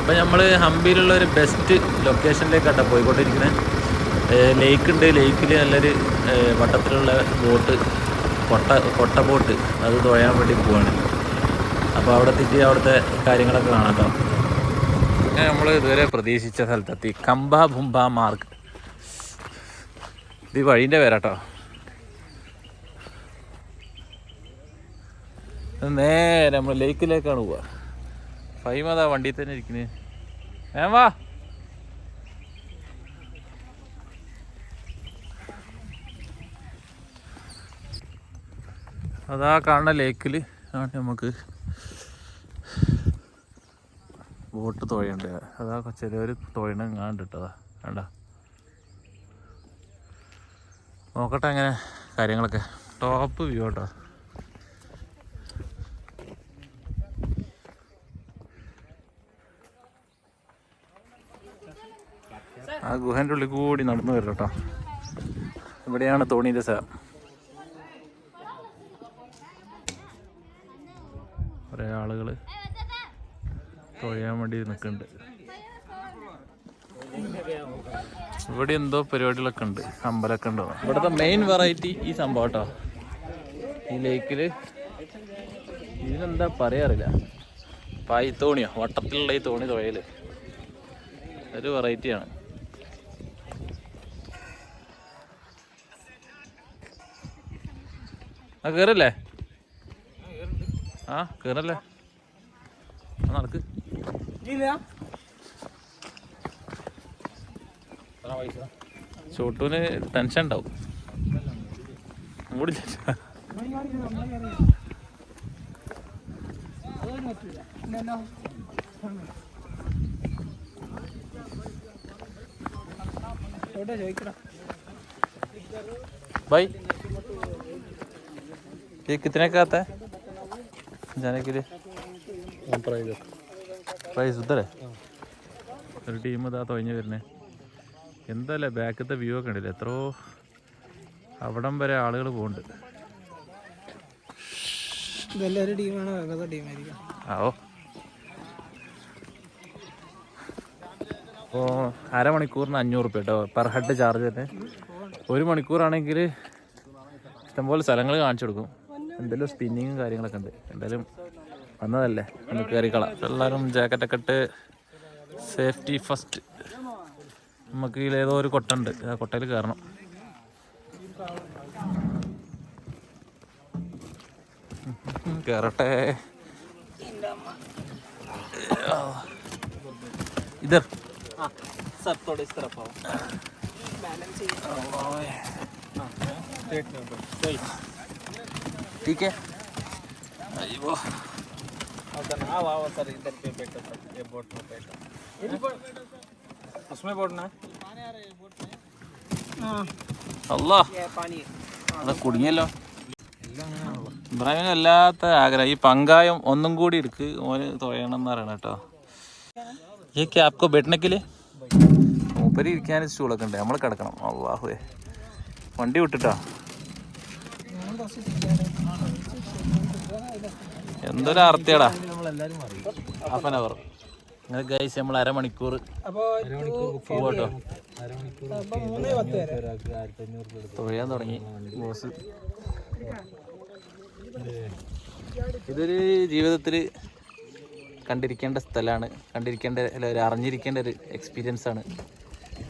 അപ്പോൾ നമ്മൾ ഹംപിയിലുള്ള ഒരു ബെസ്റ്റ് ലൊക്കേഷനിലേക്കാട്ടോ പോയിക്കൊണ്ടിരിക്കുന്നത്. ലേക്ക് ഉണ്ട്, ലേക്കിൽ നല്ലൊരു വട്ടത്തിലുള്ള ബോട്ട്, കൊട്ട ബോട്ട്, അത് തുഴയാൻ വേണ്ടി പോവാണ്. അപ്പോൾ അവിടെ എത്തിയിട്ട് അവിടുത്തെ കാര്യങ്ങളൊക്കെ കാണാം കേട്ടോ. അങ്ങനെ നമ്മൾ ഇതുവരെ പ്രതീക്ഷിച്ച സ്ഥലത്തെത്തി, കമ്പ ബുംബ മാർഗ്. ഇത് വഴീൻ്റെ പേരാട്ടോ. നേരെ നമ്മൾ ലേക്കിലേക്കാണ് പോവുക. ഫൈമതാ വണ്ടിയിൽ തന്നെ ഇരിക്കുന്നത്. വാ. അതാ കാണുന്ന ലേക്കിൽ ആണ് നമുക്ക് ബോട്ട് തുഴയുണ്ട്. അതാ ചെറിയൊരു തുഴയണം കാണണ്ടിട്ടതാ, വേണ്ട നോക്കട്ടെ അങ്ങനെ കാര്യങ്ങളൊക്കെ. ടോപ്പ് വ്യൂ കേട്ടോ. ആ ഗുഹേൻ്റെ ഉള്ളിൽ കൂടി നടന്നു വരും കേട്ടോ. ഇവിടെയാണ് തോണീൻ്റെ സ്ഥലം. കുറേ ആളുകൾ തുഴയാൻ വേണ്ടി നിൽക്കുന്നുണ്ട്. ഇവിടെ എന്തോ പരിപാടികളൊക്കെ ഉണ്ട്, അമ്പലമൊക്കെ ഉണ്ടോ. ഇവിടുത്തെ മെയിൻ വെറൈറ്റി ഈ സംഭവം കേട്ടോ. ഈ ലേക്കിൽ ഇതിനെന്താ പറയാറില്ല, പായ്ത്തോണിയോ, വട്ടത്തിലുള്ള ഈ തോണി തുഴയൽ ഒരു വെറൈറ്റിയാണ്. ആ കയറല്ലേ, ആ കയറല്ലേ, നടക്ക്. ചോട്ടൂന് ടെൻഷൻ ഉണ്ടാവും. മൂടില്ല. भाई ये कितने का आता है जाने के लिए? പ്രൈസ് ഉത്തര ഒരു ടീം ഇതാ തുഴഞ്ഞ് വരുന്നേ. എന്തല്ലേ ബാക്കത്തെ വ്യൂ ഒക്കെ ഉണ്ടല്ലേ, എത്രയോ അവിടം വരെ ആളുകൾ പോകുന്നുണ്ട്. ഓ അപ്പോൾ അരമണിക്കൂറിന് 500 റുപ്യ കേട്ടോ പെർ ഹെഡ് ചാർജ് തന്നെ. 1 മണിക്കൂറാണെങ്കിൽ ഇഷ്ടംപോലെ സ്ഥലങ്ങൾ കാണിച്ചു കൊടുക്കും. എന്തെങ്കിലും സ്പിന്നിങ്ങും കാര്യങ്ങളൊക്കെ ഉണ്ട്. എന്തായാലും വന്നതല്ലേ, ഒന്ന് കയറിക്കളാം. എല്ലാവരും ജാക്കറ്റൊക്കെ ഇട്ട് സേഫ്റ്റി ഫസ്റ്റ്. നമുക്ക് ഇതിലേതോ ഒരു കൊട്ട ഉണ്ട്, ആ കൊട്ടയിൽ കയറണം. കയറട്ടെ. ഇതർ सब थोड़े इस तरफ आओ, ठीक है. अयो आओ आओ सर, इधर पे बैठो सर, ये बोट में बैठो, उसमें बैठना है. അല്ലാ ये पानी അവിടെ കുടുങ്ങിയല്ലോ. ഇബ്രാഹിമിന് വല്ലാത്ത ആഗ്രഹം, ഈ പങ്കായം ഒന്നും കൂടി എടുക്ക് ഓന് തുഴയണം എന്ന് പറയണം കേട്ടോ. ഈ ക്യാപ്കോ ബെട്ടണക്കില് മൂപ്പര് ഇരിക്കാൻ സ്റ്റൂളൊക്കെ ഉണ്ട്, നമ്മൾ കിടക്കണം. അള്ളാഹുവേ വണ്ടി വിട്ടിട്ടാ, എന്തൊരു ആർത്തിയാടാ. ഹാഫ് ആൻ അവർ അങ്ങനെ ഗൈസ്, നമ്മൾ അരമണിക്കൂർ പോട്ടോ തുഴയാൻ തുടങ്ങി ബോസ്. ഇതൊരു ജീവിതത്തിൽ കണ്ടിരിക്കേണ്ട സ്ഥലമാണ്, കണ്ടിരിക്കേണ്ട അല്ല ഒരു അറിഞ്ഞിരിക്കേണ്ട ഒരു എക്സ്പീരിയൻസ് ആണ്.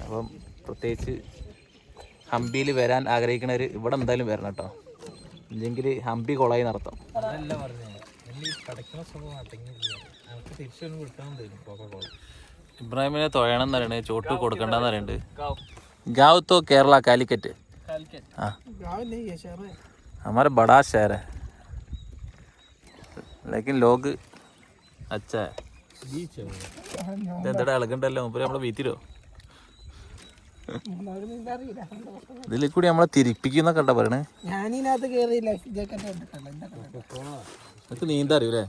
അപ്പം പ്രത്യേകിച്ച് ഹംപിയിൽ വരാൻ ആഗ്രഹിക്കുന്നവർ ഇവിടെ എന്തായാലും വരണം കേട്ടോ, ഇല്ലെങ്കിൽ ഹംപി കൊളായി നടത്താം. ഇബ്രാഹിമിനെ തുഴയണം എന്ന് പറയണേ, ചോട്ട് കൊടുക്കണ്ടെന്ന് പറയുന്നുണ്ട്. गाँव तो केरला कालीकट है. हाँ गाँव नहीं है, शहर है. हमारा बड़ा शहर है लेकिन लोग अच्छा है. ഇതെന്താ ഇളകണ്ടല്ലോ മുമ്പ് നമ്മളെ വീത്തിരോ. ഇതിൽ കൂടി നമ്മളെ തിരിപ്പിക്കുന്നൊക്കെ ഉണ്ടാ പറയണേ. ഞാനിതിനകത്ത് കയറി ലൈഫ് ജാക്കറ്റ് നിനക്ക് നീന്താ അറിയൂലേ?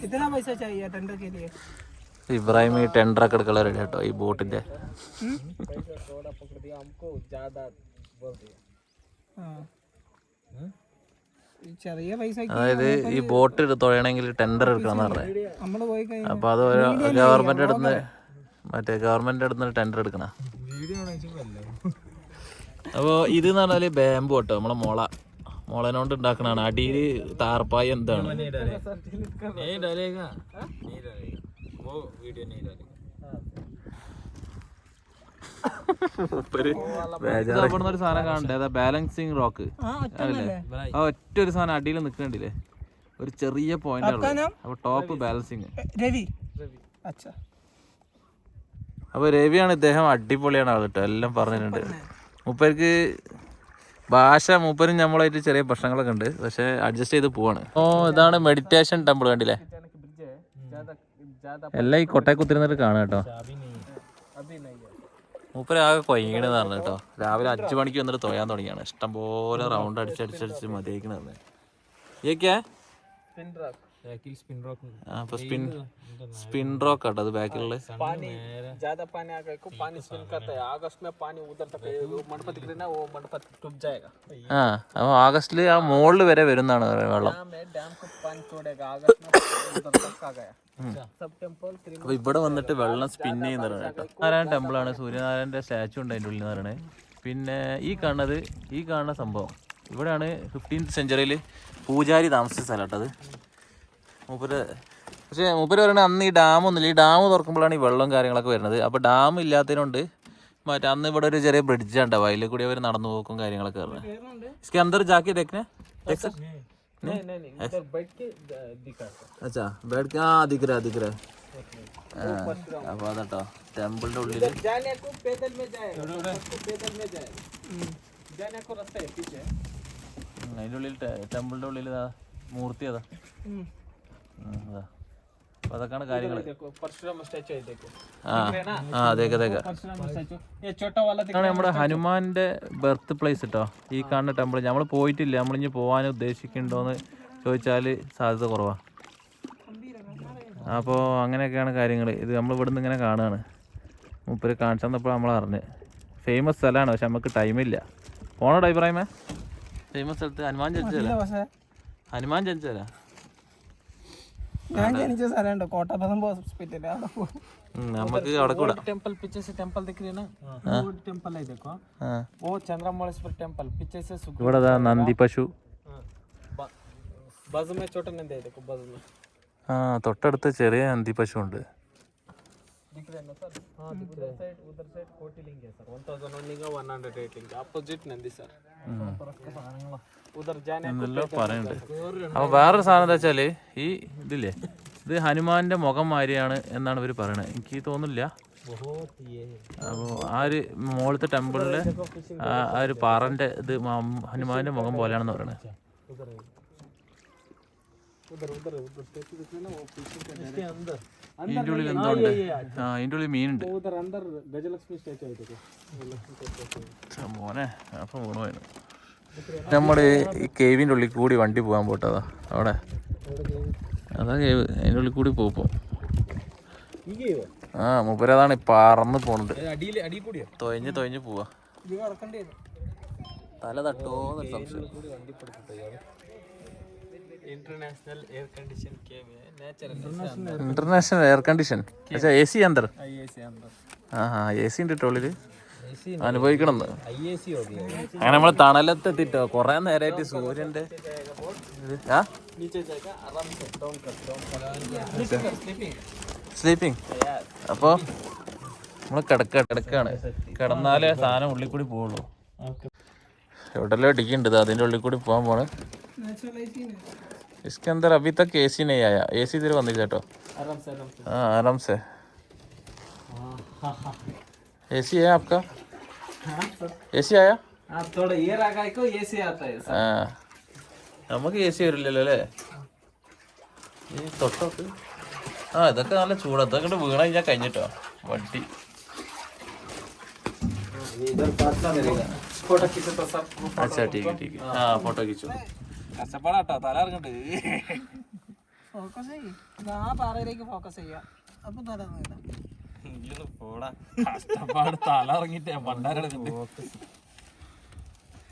कितना पैसा चाहिए टेंडर के लिए? ഇബ്രാഹിം ഈ ടെൻഡറൊക്കെ എടുക്കാനുള്ള റെഡി കേട്ടോ ഈ ബോട്ടിന്റെ. ചെറിയ പൈസ അതായത് ഈ ബോട്ട് തുഴയണമെങ്കിൽ ടെൻഡർ എടുക്കണം എന്ന് പറഞ്ഞത്. നമ്മള് പോയി കഴിഞ്ഞാൽ അപ്പോൾ അത് ഗവൺമെൻറ് അടുത്ത് മറ്റേ ഗവൺമെൻറ് അടുത്ത് ടെൻഡർ എടുക്കണം. അപ്പോൾ ഇത് എന്ന് പറഞ്ഞാൽ ബാമ്പു കേട്ടോ, നമ്മളെ മുളനോണ്ട് ഉണ്ടാക്കണതാണ്. അടിയിൽ താർപ്പായി എന്താണ് ഒരു സാധനം കാണണ്ടേ, അതാ ബാലൻസിങ് റോക്ക് അല്ലേ? ആ ഒറ്റ ഒരു സാധനം അടിയിൽ നിൽക്കണ്ടില്ലേ, ഒരു ചെറിയ പോയിന്റ് അപ്പൊ ടോപ്പ് ബാലൻസിങ്. രവി അപ്പൊ രവിയാണ് ഇദ്ദേഹം, അടിപൊളിയാണ് ആൾ കേട്ടോ, എല്ലാം പറഞ്ഞിട്ടുണ്ട്. മൂപ്പർക്ക് ഭാഷ, മൂപ്പരും നമ്മളായിട്ട് ചെറിയ പ്രശ്നങ്ങളൊക്കെ ഉണ്ട്, പക്ഷെ അഡ്ജസ്റ്റ് ചെയ്ത് പോവാണ്. ഓ ഇതാണ് മെഡിറ്റേഷൻ ടെമ്പിൾ കണ്ടില്ലേ, എല്ലാം ഈ കൊട്ടയെ കുത്തിരുന്നിട്ട് കാണാം കേട്ടോ. മൂപ്പര് ആകെ കൊയ്യണെന്ന് പറഞ്ഞു കേട്ടോ. രാവിലെ 5 മണിക്ക് വന്നിട്ട് തൊഴാൻ തുടങ്ങിയാണ്. ഇഷ്ടംപോലെ റൗണ്ട് അടിച്ചടിച്ചടിച്ച് മതിയാക്കണത്. ഇതൊക്കെയാ അപ്പൊ സ്പിൻ റോക്ക് ആട്ടോ അത് ബാക്കിലുള്ള. ആ അപ്പൊ ആഗസ്റ്റില് ആ മുകളിൽ വരെ വരുന്നാണ് വെള്ളം. അപ്പൊ ഇവിടെ വന്നിട്ട് വെള്ളം സ്പിൻ ചെയ്യുന്നതാണ് കേട്ടോ. നാരായണ ടെമ്പിളാണ്, സൂര്യനാരായണന്റെ സ്റ്റാച്ചു ഉണ്ട് അതിൻ്റെ ഉള്ളിൽ എന്ന് പറയണേ. പിന്നെ ഈ കാണുന്ന സംഭവം ഇവിടെയാണ് 15th സെഞ്ചുറിയിൽ പൂജാരി താമസിച്ച സ്ഥലം കേട്ടോ അത്. പക്ഷേ മൂപ്പര് പറയണത് അന്ന് ഈ ഡാമൊന്നുമില്ല, ഈ ഡാം തുറക്കുമ്പോഴാണ് ഈ വെള്ളവും കാര്യങ്ങളൊക്കെ വരുന്നത്. അപ്പോൾ ഡാം ഇല്ലാത്തതിനോണ്ട് മറ്റേ അന്ന് ഇവിടെ ഒരു ചെറിയ ബ്രിഡ്ജ് ഉണ്ടാവും, അതിൽ കൂടി അവർ നടന്നു പോക്കും കാര്യങ്ങളൊക്കെ പറഞ്ഞത്. इसके अंदर जाके देखने देख सर अच्छा बैठ के हाँ दिख रहा അപ്പോൾ അതാട്ടോ ടെമ്പിളിന്റെ ഉള്ളിൽ. അതിൻ്റെ ഉള്ളിൽ ടെമ്പിളിന്റെ ഉള്ളിൽ മൂർത്തി അതാ. അപ്പൊ അതൊക്കെയാണ് കാര്യങ്ങൾ. നമ്മുടെ ഹനുമാന്റെ ബർത്ത് പ്ലേസ് കേട്ടോ ഈ കാണുന്ന ടെമ്പിൾ. നമ്മൾ പോയിട്ടില്ല, നമ്മളിഞ്ഞ് പോകാൻ ഉദ്ദേശിക്കുന്നുണ്ടോന്ന് ചോദിച്ചാൽ സാധ്യത കുറവാണ്. അപ്പോൾ അങ്ങനെയൊക്കെയാണ് കാര്യങ്ങൾ. ഇത് നമ്മൾ ഇവിടുന്ന് ഇങ്ങനെ കാണുകയാണ്. മൂപ്പര് കാണിച്ചു തന്നപ്പോൾ നമ്മൾ അറിഞ്ഞ് ഫേമസ് സ്ഥലമാണ്, പക്ഷെ നമുക്ക് ടൈമില്ല. പോണോ ഇബ്രാഹിമേ? ഫേമസ് സ്ഥലത്ത് ഹനുമാൻ ജനിച്ചല്ല ഞാൻ ജനിച്ച സ്ഥലമുണ്ട് കോട്ടപ്പറമ്പ് ഹോസ്പിറ്റൽ, അവിടെ പോകും നമുക്ക് അവിടെ കൂടെ. टेंपल पीछे से टेंपल दिख रही है ना, वो टेंपल है देखो, वो चंद्रमौलेश्वर टेंपल पीछे से ഇവിടെ നന്ദി പശു. बाजू में छोटा नंदी है देखो, बाजू में ആ തൊട്ടടുത്ത് ചെറിയ നന്ദി പശു ഉണ്ട്. दिख रहा है ना सर? हाँ दिख रहा है। उधर साइड कोटिलिंग है सर, 1001 का 108 लिंग अपोजिट नंदी सर. उधर जाने എന്നെല്ലാം പറയുന്നുണ്ട്. അപ്പോൾ വേറൊരു സാധനം എന്താ വെച്ചാൽ ഈ ഇതില്ലേ, ഇത് ഹനുമാന്റെ മുഖം മാതിരിയാണ് എന്നാണ് ഇവർ പറയണത്. എനിക്ക് തോന്നുന്നില്ല. അപ്പോൾ ആ ഒരു മുകളിലത്തെ ടെമ്പിളിലെ ആ ഒരു പാറന്റെ ഇത് ഹനുമാന്റെ മുഖം പോലെയാണെന്ന് പറയണത്. ഇതിൻ്റെ ഉള്ളിൽ എന്തോ ഉണ്ട്. ആ ഇതിൻ്റെ ഉള്ളിൽ മീനുണ്ട് മോനെ. അപ്പം വീണുപോയിരുന്നു. നമ്മൾ ഈ കേവിൻ്റെ ഉള്ളിൽ കൂടി വണ്ടി പോകാൻ പോട്ടതാ അവിടെ. അതാ കേവ്, അതിൻ്റെ ഉള്ളിൽ കൂടി പോകും. ആ മൂപ്പരതാണ് പറന്ന് പോണത്. തൊയഞ്ഞ് പോവാ. തല തട്ടോന്നൊരു സംശയം. इंटरनेशनल एयर कंडीशन अच्छा एसी अंदर हाँ हाँ एसी ഉണ്ട് ഉള്ളിൽ. അനുഭവിക്കണം. അങ്ങനെ നമ്മൾ തണലത്തെത്തിട്ടോ കുറേ നേരമായിട്ട് സൂര്യന്റെ സ്ലീപ്പിംഗ്. അപ്പോൾ നമ്മൾ കിടക്കാണ്. കിടന്നാലേ സാധനം ഉള്ളിൽ കൂടി പോവുള്ളൂ. എവിടെല്ലോ ഇടിക്കുന്നുണ്ട്, അതിൻ്റെ ഉള്ളിൽ കൂടി പോകാൻ പോണ്. इसके अंदर अभी तक एसी नहीं आया. एसी इधर बंद जाटो. हाँ आराम से. एसी है आपका? एसी आया? आप थोड़ा ये रखा को एसी आता है. हाँ നമുക്ക് എ സി വരില്ലല്ലോ അല്ലേ ഈ തൊട്ടോട്ട്. ആ ഇതൊക്കെ നല്ല ചൂടാ. ഇതൊക്കെ വീണ കഴിഞ്ഞാൽ കഴിഞ്ഞിട്ടോ വണ്ടി. अच्छा ठीक है हाँ फोटो खींचो. കഷ്ടപ്പാടാട്ടോ തല ഇറങ്ങണ്ട്. ഫോക്കസ് ചെയ്യും, ആ പാറയിലേക്ക് ഫോക്കസ് ചെയ്യാം. അപ്പൊ തല പോടാ കഷ്ടപ്പാട് തല ഇറങ്ങിട്ടേ പണ്ടാരെടുക്കണ്ട്.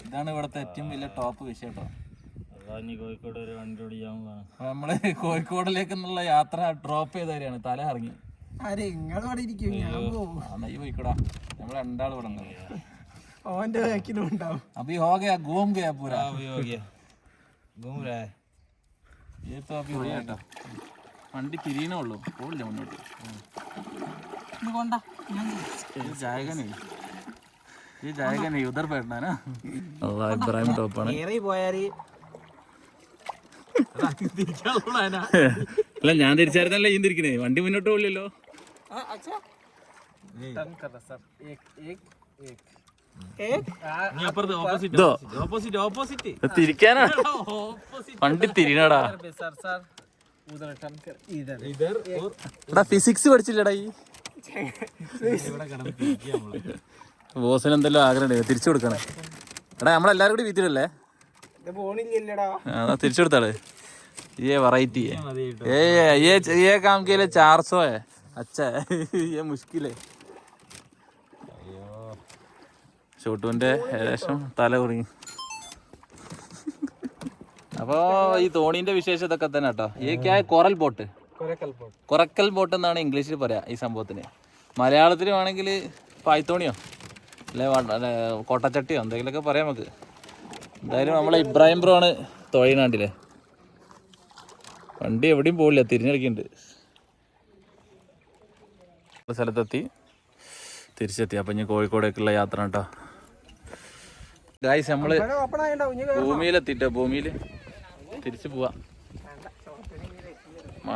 ഇതാണ് ഇവിടുത്തെ ഏറ്റവും വലിയ ടോപ്പ് വിഷയം കേട്ടോ. കോഴിക്കോട് ഒരു വണ്ടി ഓടിക്കാൻ നമ്മള് കോഴിക്കോടിലേക്കുള്ള യാത്ര ഡ്രോപ്പ് ചെയ്ത കാര്യമാണ്. തല ഇറങ്ങി. ആരെ നിങ്ങൾ അവിടെ ഇരിക്കും, ഞാൻ പോവും. നന്നായി പോയിക്കോടാ. നമ്മൾ രണ്ടാൾ ഇവിടെ ഓന്റെ ബാക്കിലും ഉണ്ടാവും. അപ്പൊ हो गया घूम गया पूरा हो गया घूम रहा है ये तो अभी हो गया. വണ്ടി തിരിയണേ ഉള്ളൂ, പോവില്ല മുന്നോട്ട്. ഇത് കൊണ്ടാ ഞാൻ ये जाएगा नहीं, ये जाएगा नहीं, उधर बैठना है ना. അള്ളാഹ് ഇബ്രാഹിം ടോപ്പാണ്. കേറി പോയാല് അല്ല ഞാൻ തിരിച്ചായിരുന്നല്ല ഈ തിരിക്കണേ, വണ്ടി മുന്നോട്ട് പോകില്ലല്ലോ. अच्छा टर्न कर रहा सर. एक एक एक തിരിക്കാനാണ് വണ്ടി തിരിയണടാ. सर सर उधर टर्न कर. इधर इधर और എടാ ഫിസിക്സ് പഠിച്ചില്ലടാ ഈ ബോസിന് എന്തെല്ലാം ആഗ്രഹം തിരിച്ചു കൊടുക്കണേ. എടാ നമ്മളെല്ലാരും കൂടി വീട്ടിലല്ലേ, ഇത് പോണില്ലടാ. തിരിച്ചു കൊടുത്താള്. ये वैरायटी है, ये काम के लिए 400 है. अच्छा है, ये मुश्किल है. ഷോട്ടുവിന്റെ ഏകദേശം തല കുടുങ്ങി. അപ്പോ ഈ തോണീന്റെ വിശേഷം ഇതൊക്കെ തന്നെ കേട്ടോ. ഈ കൊറൽ ബോട്ട്, കൊറക്കൽ ബോട്ട് എന്നാണ് ഇംഗ്ലീഷിൽ പറയാ ഈ സംഭവത്തിന്. മലയാളത്തിൽ വേണമെങ്കിൽ പായ്ത്തോണിയോ അല്ലെ കോട്ടച്ചട്ടിയോ എന്തെങ്കിലുമൊക്കെ പറയാം നമുക്ക്. എന്തായാലും നമ്മളെ ഇബ്രാഹിം ബ്രോ ആണ് തുഴയണാണ്ടില്ലേ. വണ്ടി എവിടെയും പോകില്ല, തിരിഞ്ഞടിക്കുന്നുണ്ട്. സ്ഥലത്തെത്തി, തിരിച്ചെത്തി. അപ്പം ഇനി കോഴിക്കോടേക്കുള്ള യാത്ര കേട്ടോ ഗായ്സ്. നമ്മള് ഭൂമിയിലെത്തിട്ടോ, ഭൂമിയിൽ തിരിച്ചു പോവാ.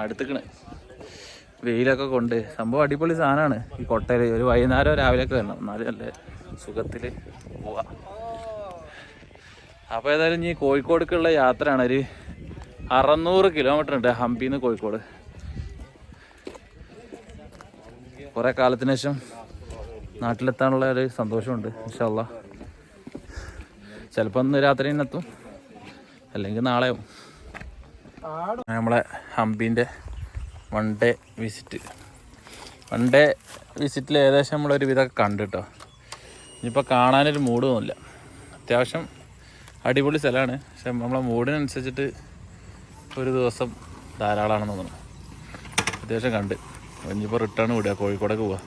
അടുത്തിക്കണ് വെയിലൊക്കെ കൊണ്ട് സംഭവം അടിപൊളി സാധനമാണ് ഈ കൊട്ടയിൽ. ഒരു വൈകുന്നേരം രാവിലെയൊക്കെ വരണം, എന്നാലും നല്ല സുഖത്തിൽ പോവാം. അപ്പോൾ ഏതായാലും ഇനി കോഴിക്കോടേക്കുള്ള യാത്രയാണ്. ഒരു 600 കിലോമീറ്റർ ഉണ്ട് ഹംപിന്ന് കോഴിക്കോട്. കുറേ കാലത്തിന് ശേഷം നാട്ടിലെത്താനുള്ള ഒരു സന്തോഷമുണ്ട്. ഇൻഷാ അല്ലാ ചിലപ്പോൾ ഇന്ന് രാത്രി തന്നെ എത്തും, അല്ലെങ്കിൽ നാളെയും. നമ്മളെ ഹംപിൻ്റെ വൺ ഡേ വിസിറ്റിൽ ഏകദേശം നമ്മളൊരു വിധമൊക്കെ കണ്ടു കേട്ടോ. ഇനിയിപ്പോൾ കാണാനൊരു മൂഡ് തോന്നില്ല. അത്യാവശ്യം അടിപൊളി സ്ഥലമാണ്, പക്ഷെ നമ്മളെ മൂഡിനനുസരിച്ചിട്ട് ഒരു ദിവസം ധാരാളമാണെന്ന് തോന്നുന്നു. അത്യാവശ്യം കണ്ട് ഇനിയിപ്പോൾ റിട്ടേൺ വിടുക, കോഴിക്കോടേക്ക് പോവുക.